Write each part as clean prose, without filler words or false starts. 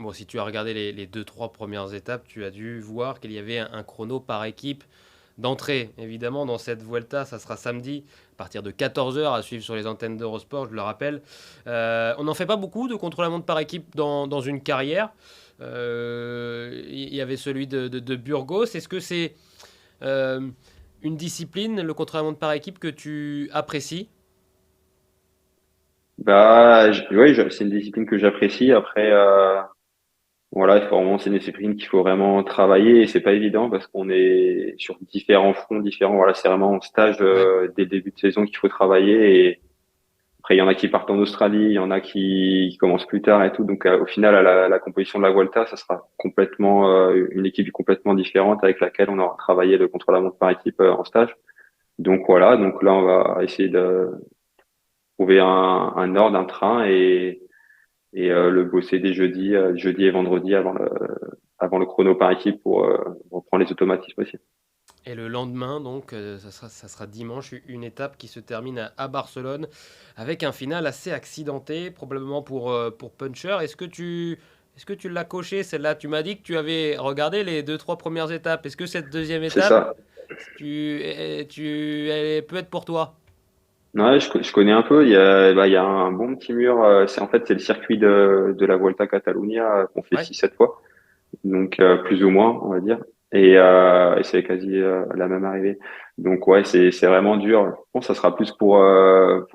Bon, si tu as regardé les 2-3 premières étapes, tu as dû voir qu'il y avait un chrono par équipe d'entrée. Évidemment, dans cette Vuelta, ça sera samedi à partir de 14 heures à suivre sur les antennes d'Eurosport, je le rappelle. On n'en fait pas beaucoup de contre-la-montre par équipe dans une carrière. Il y avait celui de Burgos. Est-ce que c'est euh, une discipline, le contre-la-montre par équipe, que tu apprécies? Ouais, c'est une discipline que j'apprécie. Après, voilà, il faut vraiment, c'est une discipline qu'il faut vraiment travailler et c'est pas évident parce qu'on est sur différents fronts différents. Voilà, c'est vraiment en stage Ouais. dès le début de saison qu'il faut travailler et après il y en a qui partent en Australie, il y en a qui commencent plus tard et tout. Donc au final, à la composition de la Vuelta, ça sera complètement une équipe complètement différente avec laquelle on aura travaillé le contre-la-montre par équipe en stage. Donc voilà, donc là on va essayer de trouver un ordre, un train et le bosser dès jeudi et vendredi avant le chrono par équipe pour reprendre les automatismes aussi. Et le lendemain, donc, ça sera dimanche, une étape qui se termine à Barcelone avec un final assez accidenté, probablement pour Puncher. Est-ce que tu l'as coché celle-là? Tu m'as dit que tu avais regardé les 2-3 premières étapes. Est-ce que cette deuxième C'est étape, ça. elle peut être pour toi? Ouais, je connais un peu. Il y a un bon petit mur. C'est le circuit de la Vuelta Catalunya qu'on fait Ouais. 6-7 fois. Donc, plus ou moins, on va dire. Et c'est quasi la même arrivée. Donc, ouais, c'est vraiment dur. Je pense que ça sera plus pour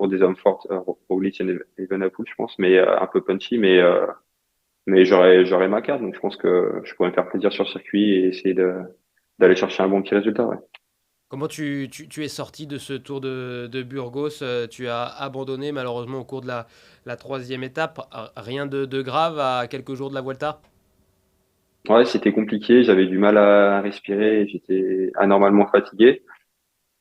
des hommes forts, Roglic et Evenepoel, je pense, mais un peu punchy, mais j'aurai ma carte. Donc, je pense que je pourrais me faire plaisir sur le circuit et essayer d'aller chercher un bon petit résultat, ouais. Comment tu es sorti de ce tour de Burgos? Tu as abandonné malheureusement au cours de la troisième étape. Rien de grave à quelques jours de la Vuelta? Ouais, c'était compliqué. J'avais du mal à respirer. J'étais anormalement fatigué.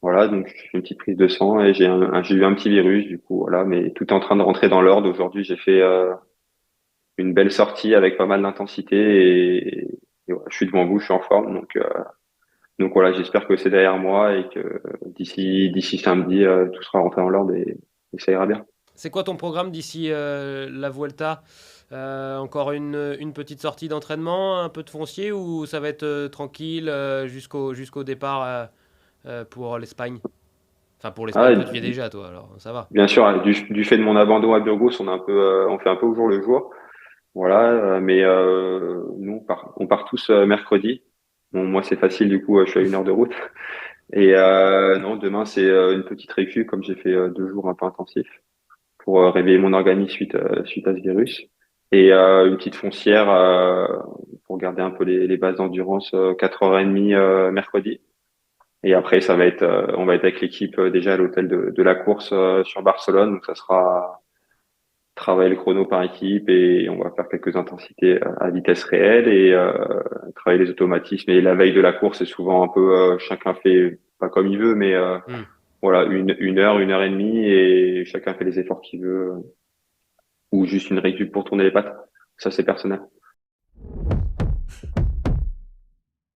Voilà, donc j'ai fait une petite prise de sang et j'ai eu un petit virus, du coup, voilà. Mais tout est en train de rentrer dans l'ordre. Aujourd'hui, j'ai fait une belle sortie avec pas mal d'intensité et voilà, je suis devant vous, je suis en forme. Donc voilà, j'espère que c'est derrière moi et que d'ici samedi, tout sera rentré dans l'ordre et ça ira bien. C'est quoi ton programme d'ici la Vuelta? Encore une petite sortie d'entraînement, un peu de foncier ou ça va être tranquille jusqu'au départ pour l'Espagne? Enfin, pour Ah, l'Espagne, toi tu y es ouais, déjà, toi, alors ça va. bien sûr, du fait de mon abandon à Burgos, on fait un peu au jour le jour. Voilà, mais nous, on part tous mercredi. Bon, moi, c'est facile, du coup, je suis à 1 heure de route. Et non, demain, c'est une petite récup, comme j'ai fait 2 jours un peu intensifs pour réveiller mon organisme suite à ce virus. Et une petite foncière pour garder un peu les bases d'endurance, 4h30 mercredi. Et après, on va être avec l'équipe déjà à l'hôtel de la course sur Barcelone. Donc, ça sera travailler le chrono par équipe et on va faire quelques intensités à vitesse réelle et travailler les automatismes. Et la veille de la course, c'est souvent un peu chacun fait pas comme il veut, mais Hmm. voilà, 1 heure et demie et chacun fait les efforts qu'il veut ou juste une récup pour tourner les pattes. Ça, c'est personnel.